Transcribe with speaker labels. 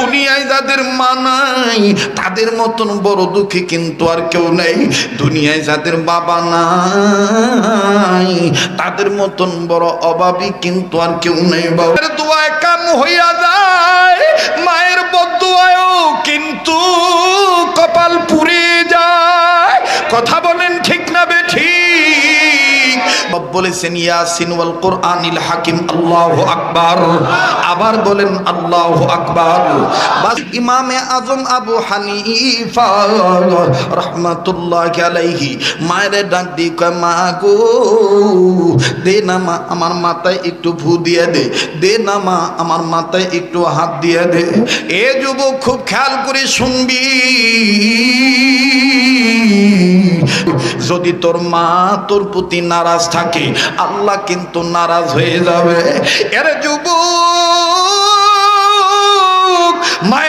Speaker 1: দুনিয়ায় যাদের মা নাই তাদের মতন বড় দুঃখী কিন্তু আর কেউ নেই। দুনিয়ায় যাদের বাবা নাই তাদের মতন বড় অভাবী কিন্তু আর কেউ নেই। বাবার দোয়ায় কাম হইয়া যায়, মায়ের বদদোয়ায়ও কিন্তু কপাল পুড়ে যায়। কথা বলেন ঠিক না বেঠিক? বলেছেন ইয়াসিন ওয়াল কুরআনিল হাকিম, আল্লাহু আকবার। আবার বলেন আল্লাহু আকবার। বাস ইমামে আজম আবু হানিফা রাহমাতুল্লাহি আলাইহি মায়ের ডাক দিয়ে কয়, মা গো দে না মা, আমার মাথায় একটু ফু দিয়ে দে, দে না মা, আমার মাথায় একটু হাত দিয়ে দে। এ যুবক খুব খেয়াল করে শুনবি, যদি তোর মা তোর প্রতি নারাজ থাকে আল্লাহ কিন্তু নারাজ হয়ে যাবে। এর যুবক